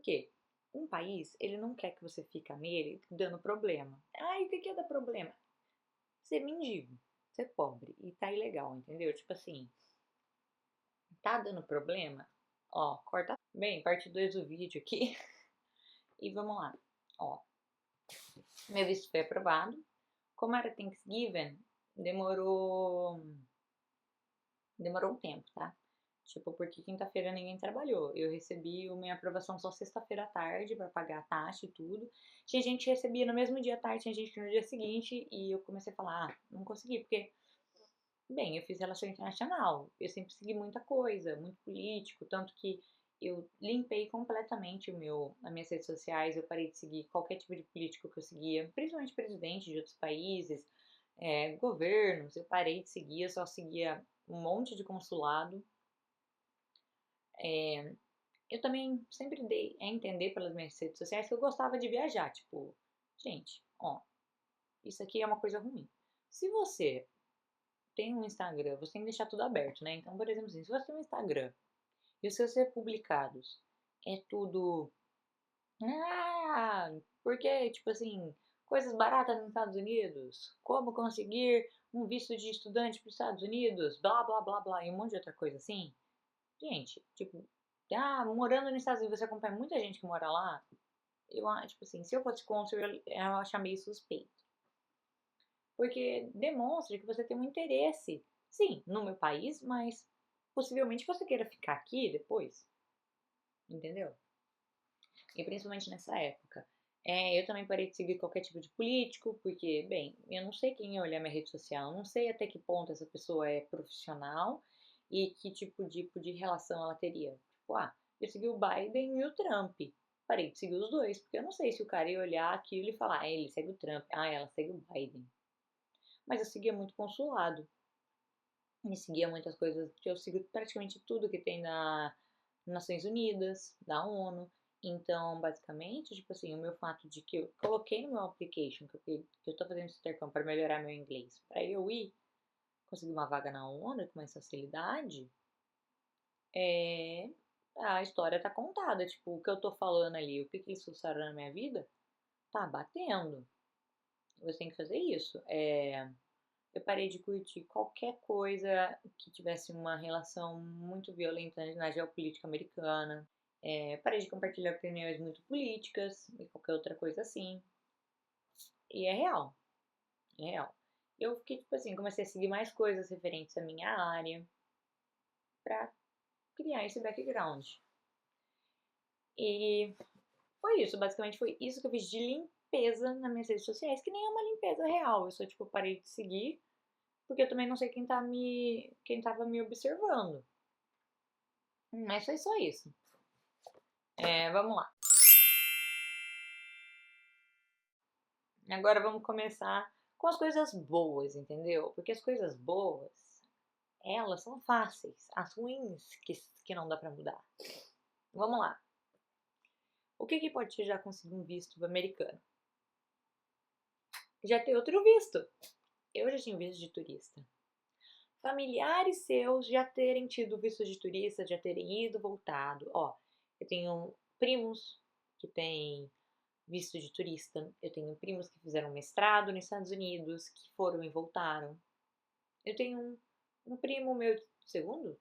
quê? Um país, ele não quer que você fica nele dando problema. Ai, o que que é dar problema? Ser mendigo, ser pobre e tá ilegal, entendeu? Tipo assim, tá dando problema? Ó, corta bem, parte 2 do vídeo aqui e vamos lá. Ó, meu visto foi aprovado. Como era Thanksgiving, demorou um tempo, tá? Tipo, porque quinta-feira ninguém trabalhou. Eu recebi a minha aprovação só sexta-feira à tarde pra pagar a taxa e tudo. Tinha gente que recebia no mesmo dia à tarde, tinha gente que no dia seguinte. E eu comecei a falar, não consegui, porque, bem, eu fiz relação internacional. Eu sempre segui muita coisa, muito político. Tanto que eu limpei completamente as minhas redes sociais. Eu parei de seguir qualquer tipo de político que eu seguia, principalmente presidente de outros países, governos. Eu parei de seguir, eu só seguia um monte de consulado. Eu também sempre dei a entender pelas minhas redes sociais que eu gostava de viajar. Tipo, gente, ó, isso aqui é uma coisa ruim. Se você tem um Instagram, você tem que deixar tudo aberto, né? Então, por exemplo, assim, se você tem um Instagram e os seus republicados é tudo. Ah, porque, tipo assim, coisas baratas nos Estados Unidos, como conseguir um visto de estudante para os Estados Unidos, blá blá blá blá, e um monte de outra coisa assim. Gente, tipo, morando nos Estados Unidos, você acompanha muita gente que mora lá. Eu acho, tipo assim, se eu fosse cônsul, eu achar meio suspeito. Porque demonstra que você tem um interesse, sim, no meu país, mas possivelmente você queira ficar aqui depois. Entendeu? E principalmente nessa época. Eu também parei de seguir qualquer tipo de político, porque, bem, eu não sei quem ia olhar minha rede social, eu não sei até que ponto essa pessoa é profissional e que tipo de relação ela teria. Tipo, eu segui o Biden e o Trump. Parei de seguir os dois, porque eu não sei se o cara ia olhar aquilo e falar, ele segue o Trump, ela segue o Biden. Mas eu seguia muito consulado, e seguia muitas coisas, eu sigo praticamente tudo que tem na Nações Unidas, da ONU. Então, basicamente, tipo assim, o meu fato de que eu coloquei no meu application que eu tô fazendo esse intercâmbio para melhorar meu inglês, para eu ir conseguir uma vaga na ONU com mais facilidade, é, a história tá contada. Tipo, o que eu tô falando ali, o que eles trouxeram na minha vida, tá batendo. Você tem que fazer isso. Eu parei de curtir qualquer coisa que tivesse uma relação muito violenta na geopolítica americana. Parei de compartilhar opiniões muito políticas e qualquer outra coisa assim. E é real, é real. Eu fiquei, tipo assim, comecei a seguir mais coisas referentes à minha área pra criar esse background. E foi isso, basicamente foi isso que eu fiz de limpeza nas minhas redes sociais, que nem é uma limpeza real. Eu só, tipo, parei de seguir, porque eu também não sei quem tava me observando. Mas foi só isso. Vamos lá. Agora vamos começar com as coisas boas, entendeu? Porque as coisas boas, elas são fáceis. As ruins que não dá pra mudar. Vamos lá. O que pode te já conseguir um visto americano? Já ter outro visto. Eu já tinha visto de turista. Familiares seus já terem tido visto de turista, já terem ido, voltado. Ó, eu tenho primos que têm visto de turista. Eu tenho primos que fizeram mestrado nos Estados Unidos, que foram e voltaram. Eu tenho um primo meu, segundo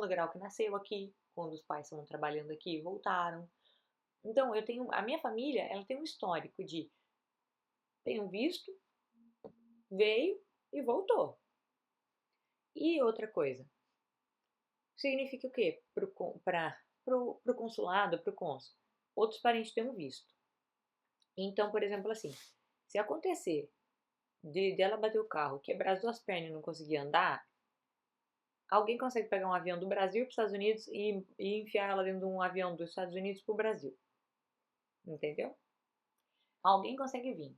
grau, que nasceu aqui, quando os pais estavam trabalhando aqui e voltaram. Então, a minha família, ela tem um histórico de tem um visto, veio e voltou. E outra coisa, significa o quê? Pro consulado, pro cônsul? Outros parentes têm um visto. Então, por exemplo, assim, se acontecer dela bater o carro, quebrar as duas pernas e não conseguir andar, alguém consegue pegar um avião do Brasil para os Estados Unidos e enfiar ela dentro de um avião dos Estados Unidos para o Brasil. Entendeu? Alguém consegue vir.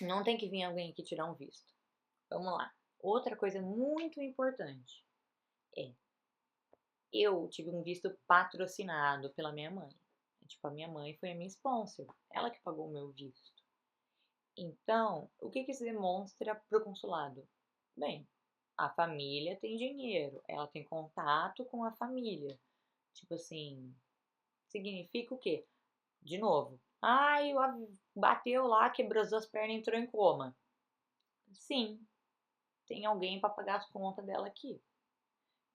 Não tem que vir alguém aqui tirar um visto. Vamos lá. Outra coisa muito importante é: eu tive um visto patrocinado pela minha mãe. Tipo, a minha mãe foi a minha sponsor. Ela que pagou o meu visto. Então, o que isso demonstra pro consulado? Bem, a família tem dinheiro, ela tem contato com a família. Tipo assim, significa o quê? De novo, bateu lá, quebrou as duas pernas e entrou em coma. Sim, tem alguém para pagar as contas dela aqui.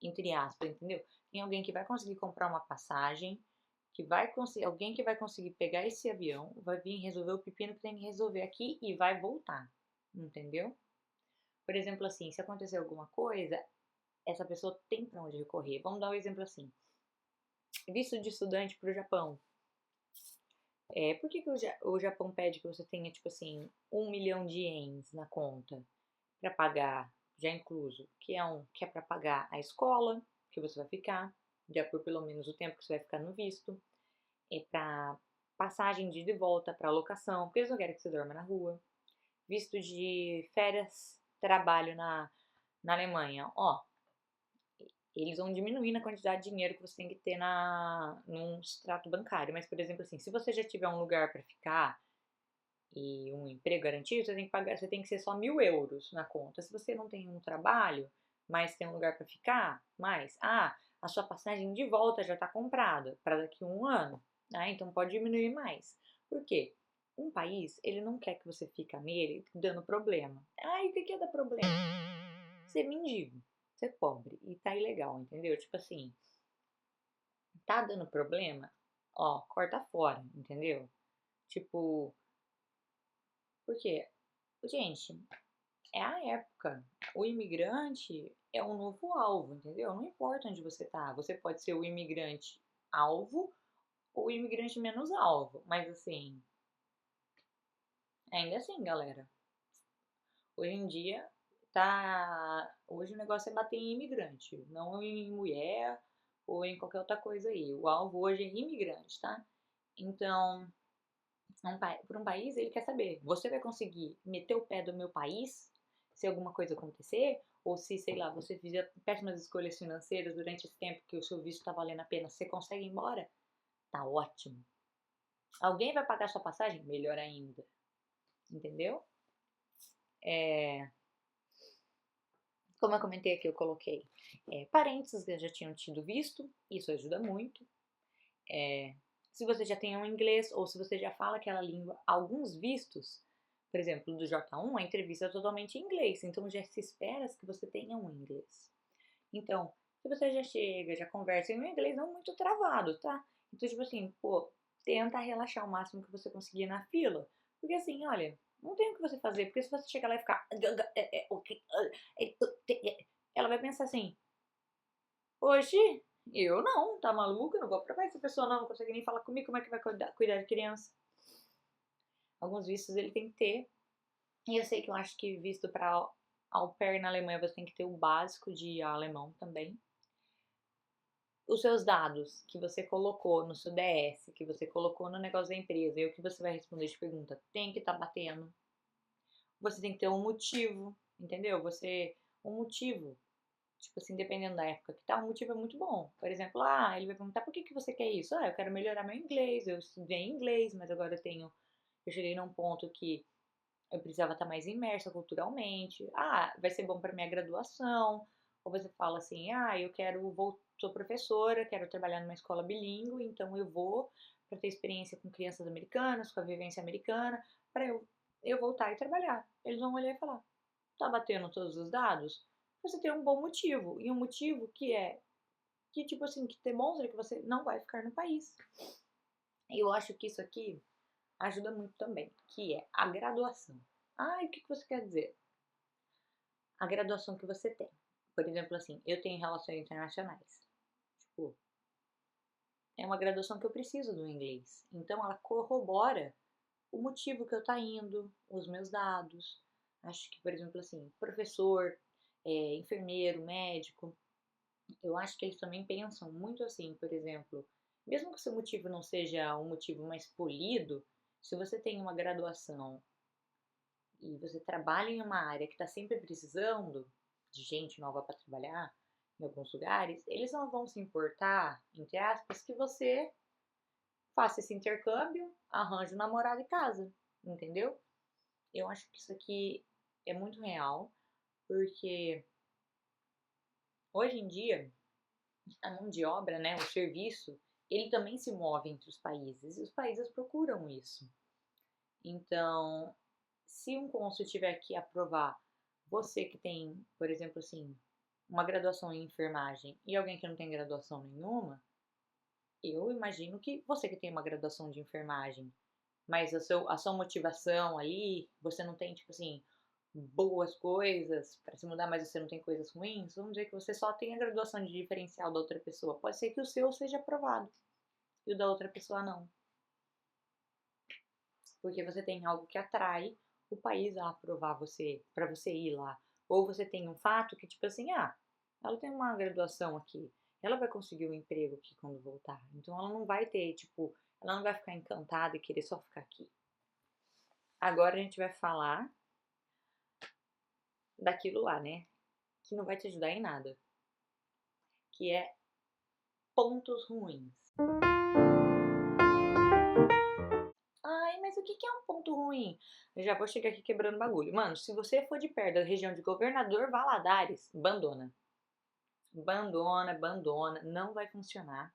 Entre aspas, entendeu? Tem alguém que vai conseguir comprar uma passagem, alguém que vai conseguir pegar esse avião, vai vir resolver o pepino que tem que resolver aqui e vai voltar. Entendeu? Por exemplo, assim, se acontecer alguma coisa, essa pessoa tem para onde recorrer. Vamos dar um exemplo assim. Visto de estudante para o Japão. Por que o Japão pede que você tenha, tipo assim, 1 milhão de ienes na conta para pagar, já incluso, que é para pagar a escola que você vai ficar, já por pelo menos o tempo que você vai ficar no visto, para passagem de ida e volta, para locação, porque eles não querem que você dorma na rua, visto de férias, trabalho na Alemanha, eles vão diminuindo a quantidade de dinheiro que você tem que ter num extrato bancário. Mas, por exemplo, assim, se você já tiver um lugar para ficar e um emprego garantido, você tem que ser só 1.000 euros na conta. Se você não tem um trabalho, mas tem um lugar para ficar, a sua passagem de volta já está comprada para daqui a um ano, né? Então pode diminuir mais. Por quê? Um país, ele não quer que você fique nele dando problema. E o que é dar problema? Ser mendigo, ser pobre e tá ilegal, entendeu? Tipo assim, tá dando problema? Corta fora, entendeu? Tipo, porque, gente, é a época. O imigrante é um novo alvo, entendeu? Não importa onde você tá. Você pode ser o imigrante alvo ou o imigrante menos alvo. Mas assim, ainda assim, galera. Hoje em dia, hoje o negócio é bater em imigrante, não em mulher ou em qualquer outra coisa aí. O alvo hoje é imigrante, tá? Então, por um país, ele quer saber, você vai conseguir meter o pé do meu país se alguma coisa acontecer? Ou se, sei lá, você fizer péssimas escolhas financeiras durante esse tempo que o seu visto tá valendo a pena, você consegue ir embora? Tá ótimo. Alguém vai pagar sua passagem? Melhor ainda. Entendeu? Como eu comentei aqui, eu coloquei parentes que já tinham tido visto, isso ajuda muito. Se você já tem um inglês ou se você já fala aquela língua, alguns vistos, por exemplo, do J1, a entrevista é totalmente em inglês, então já se espera que você tenha um inglês. Então, se você já chega, já conversa em um inglês não muito travado, tá? Então, tipo assim, tenta relaxar o máximo que você conseguir na fila. Porque assim, olha, não tem o que você fazer, porque se você chegar lá e ficar. Ela vai pensar assim: oxe, eu não, tá maluca? Não vou aprovar essa pessoa, não consegue nem falar comigo, como é que vai cuidar de criança? Alguns vistos ele tem que ter. E eu sei que eu acho que visto para au pair na Alemanha você tem que ter o básico de alemão também. Os seus dados que você colocou no seu DS, que você colocou no negócio da empresa e o que você vai responder de pergunta tem que estar batendo. Você tem que ter um motivo, entendeu? Um motivo. Tipo assim, dependendo da época que tá, um motivo é muito bom. Por exemplo, ele vai perguntar por que você quer isso? Eu quero melhorar meu inglês, eu estudei inglês, mas agora eu cheguei num ponto que eu precisava estar mais imersa culturalmente. Vai ser bom para minha graduação. Ou você fala assim, sou professora, quero trabalhar numa escola bilíngue, então eu vou para ter experiência com crianças americanas, com a vivência americana, para eu voltar e trabalhar. Eles vão olhar e falar, tá batendo todos os dados? Você tem um bom motivo, e um motivo que tipo assim, que demonstra que você não vai ficar no país. E eu acho que isso aqui ajuda muito também, que é a graduação. O que você quer dizer? A graduação que você tem. Por exemplo, assim, eu tenho relações internacionais. Tipo, é uma graduação que eu preciso do inglês. Então, ela corrobora o motivo que eu tá indo, os meus dados. Acho que, por exemplo, assim, professor, enfermeiro, médico, eu acho que eles também pensam muito assim, por exemplo, mesmo que o seu motivo não seja um motivo mais polido, se você tem uma graduação e você trabalha em uma área que está sempre precisando de gente nova para trabalhar em alguns lugares, eles não vão se importar, entre aspas, que você faça esse intercâmbio, arranje um namorado e casa, entendeu? Eu acho que isso aqui é muito real, porque hoje em dia a mão de obra, né, o serviço, ele também se move entre os países, e os países procuram isso. Então, se um cônsul tiver que aprovar você que tem, por exemplo, assim, uma graduação em enfermagem e alguém que não tem graduação nenhuma, eu imagino que você que tem uma graduação de enfermagem, mas a sua motivação ali, você não tem, tipo assim, boas coisas para se mudar, mas você não tem coisas ruins, vamos dizer que você só tem a graduação de diferencial da outra pessoa. Pode ser que o seu seja aprovado e o da outra pessoa não. Porque você tem algo que atrai o país a aprovar você, para você ir lá. Ou você tem um fato que, tipo assim, ela tem uma graduação aqui, ela vai conseguir um emprego aqui quando voltar. Então ela não vai ter, tipo, ela não vai ficar encantada e querer só ficar aqui. Agora a gente vai falar daquilo lá, né? Que não vai te ajudar em nada. Que é pontos ruins. Ai, mas o que é um ponto ruim? Eu já vou chegar aqui quebrando bagulho. Mano, se você for de perto da região de Governador Valadares, abandona. Abandona, abandona. Não vai funcionar.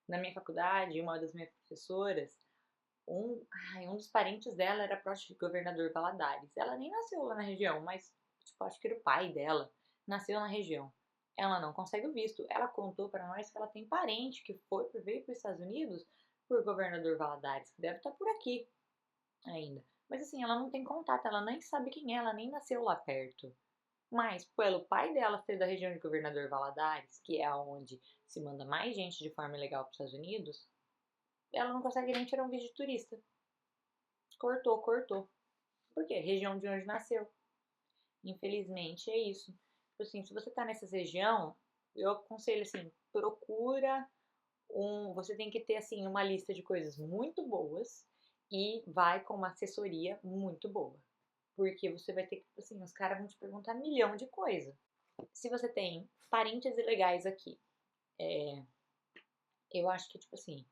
Na minha faculdade, uma das minhas professoras, um dos parentes dela era próximo de Governador Valadares. Ela nem nasceu lá na região, mas tipo, acho que era o pai dela. Nasceu na região. Ela não consegue o visto. Ela contou pra nós que ela tem parente que veio para os Estados Unidos por Governador Valadares, que deve estar por aqui ainda. Mas assim, ela não tem contato, ela nem sabe quem é, ela nem nasceu lá perto. Mas pelo pai dela ser da região de Governador Valadares, que é onde se manda mais gente de forma ilegal para os Estados Unidos, ela não consegue nem tirar um vídeo de turista. Cortou, cortou. Por quê? Região de onde nasceu. Infelizmente é isso. Tipo assim, se você tá nessa região, eu aconselho assim, procura você tem que ter assim uma lista de coisas muito boas e vai com uma assessoria muito boa. Porque você vai ter que, assim, os caras vão te perguntar um milhão de coisas. Se você tem parentes ilegais aqui, eu acho que, tipo assim,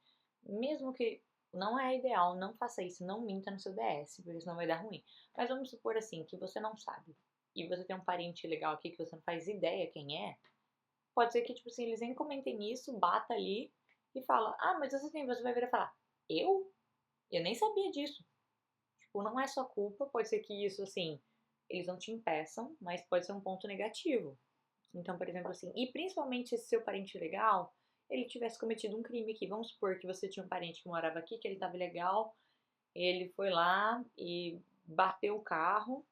mesmo que não é ideal, não faça isso, não minta no seu DS, porque senão vai dar ruim. Mas vamos supor assim, que você não sabe. E você tem um parente ilegal aqui que você não faz ideia quem é. Pode ser que, tipo assim, eles nem comentem isso, bata ali e fala, mas você vai virar e falar, eu? Eu nem sabia disso. Tipo, não é sua culpa, pode ser que isso, assim, eles não te impeçam, mas pode ser um ponto negativo. Então, por exemplo, assim, e principalmente se seu parente legal, ele tivesse cometido um crime aqui. Vamos supor que você tinha um parente que morava aqui, que ele estava legal, ele foi lá e bateu o carro,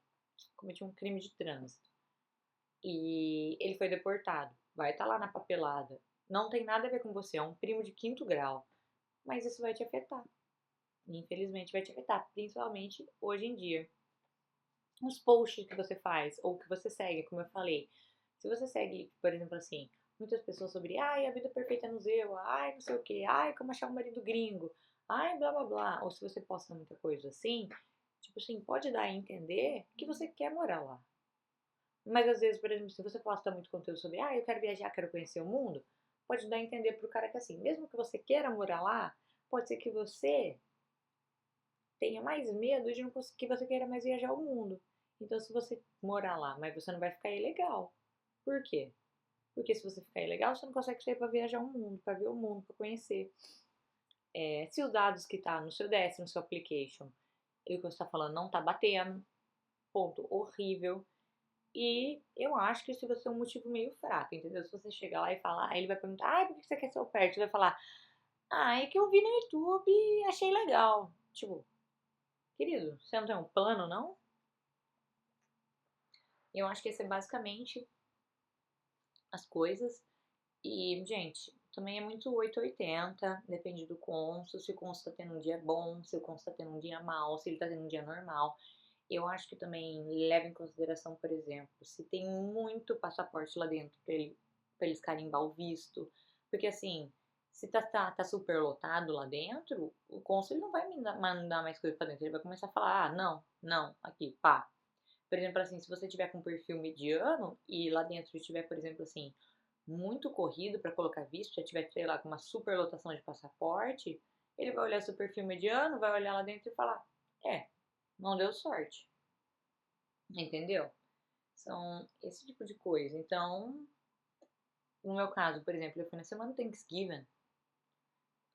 cometeu um crime de trânsito. E ele foi deportado. Vai estar lá na papelada. Não tem nada a ver com você, é um primo de quinto grau. Mas isso vai te afetar. Infelizmente vai te afetar, principalmente hoje em dia. Os posts que você faz ou que você segue, como eu falei. Se você segue, por exemplo, assim, muitas pessoas sobre, a vida perfeita no Zeu, não sei o que, como achar um marido gringo, blá blá blá. Ou se você posta muita coisa assim, tipo assim, pode dar a entender que você quer morar lá. Mas às vezes, por exemplo, se você posta muito conteúdo sobre, eu quero viajar, quero conhecer o mundo, pode dar a entender pro cara que assim, mesmo que você queira morar lá, pode ser que você tenha mais medo de não que você queira mais viajar o mundo. Então, se você morar lá, mas você não vai ficar ilegal. Por quê? Porque se você ficar ilegal, você não consegue sair para viajar o mundo, para ver o mundo, para conhecer. Se os dados que tá no seu DS, no seu application, e o que você está falando não tá batendo, ponto horrível. E eu acho que isso vai ser um motivo meio fraco, entendeu? Se você chegar lá e falar, aí ele vai perguntar, por que você quer ser o perto? Ele vai falar, é que eu vi no YouTube e achei legal. Tipo, querido, você não tem um plano, não? Eu acho que esse é basicamente as coisas. E, gente, também é muito 880, depende do cônsul, se o cônsul tá tendo um dia bom, se o cônsul tá tendo um dia mal, se ele tá tendo um dia normal. Eu acho que também leva em consideração, por exemplo, se tem muito passaporte lá dentro pra eles carimbar o visto. Porque assim, se tá super lotado lá dentro, o cônsul ele não vai mandar mais coisa pra dentro. Ele vai começar a falar, não, não, aqui, pá. Por exemplo, assim, se você tiver com um perfil mediano e lá dentro tiver, por exemplo, assim, muito corrido para colocar visto, já tiver, sei lá, com uma superlotação de passaporte, ele vai olhar seu perfil mediano, vai olhar lá dentro e falar, não deu sorte. Entendeu? São esse tipo de coisa. Então, no meu caso, por exemplo, eu fui na semana do Thanksgiving.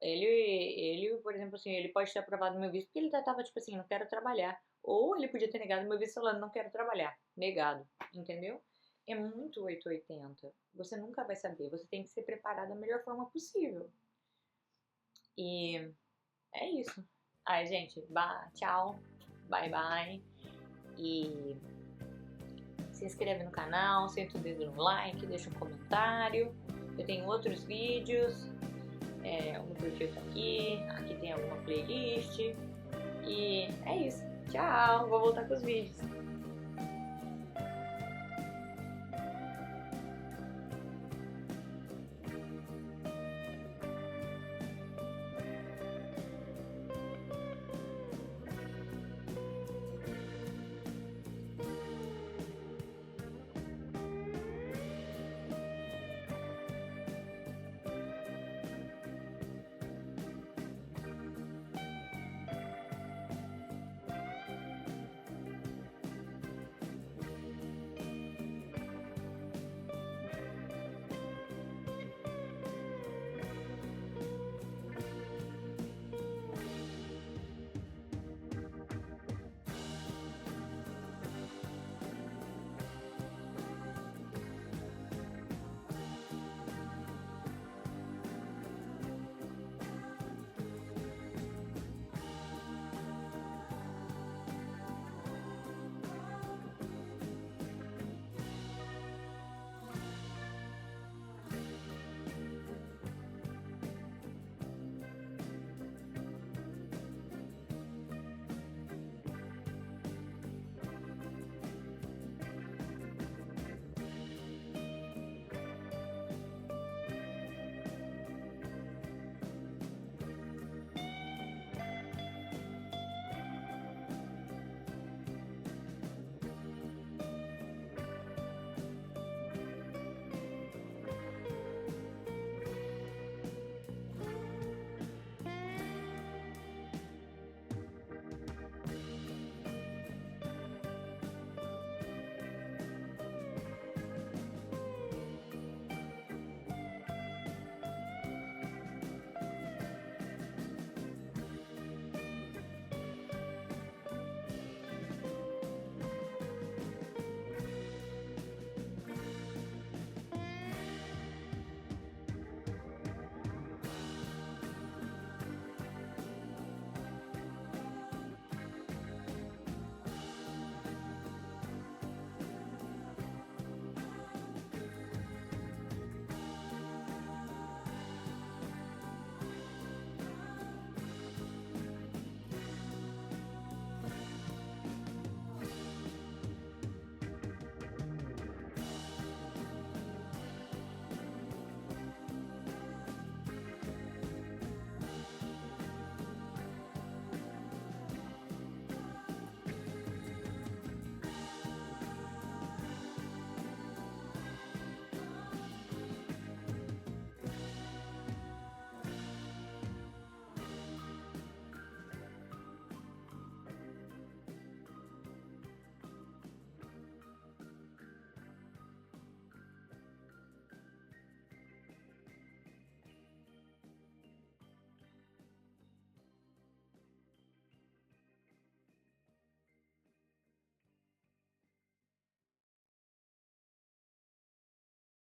Ele, por exemplo, assim, ele pode ter aprovado meu visto porque ele já tava, tipo assim, não quero trabalhar. Ou ele podia ter negado meu visto falando, não quero trabalhar. Negado, entendeu? É muito 880. Você nunca vai saber. Você tem que ser preparado da melhor forma possível. E é isso. Ai, gente, tchau. Bye, bye. E se inscreve no canal, senta o dedo no like, deixa um comentário. Eu tenho outros vídeos. O meu perfil tá aqui tem alguma playlist. E é isso. Tchau, vou voltar com os vídeos.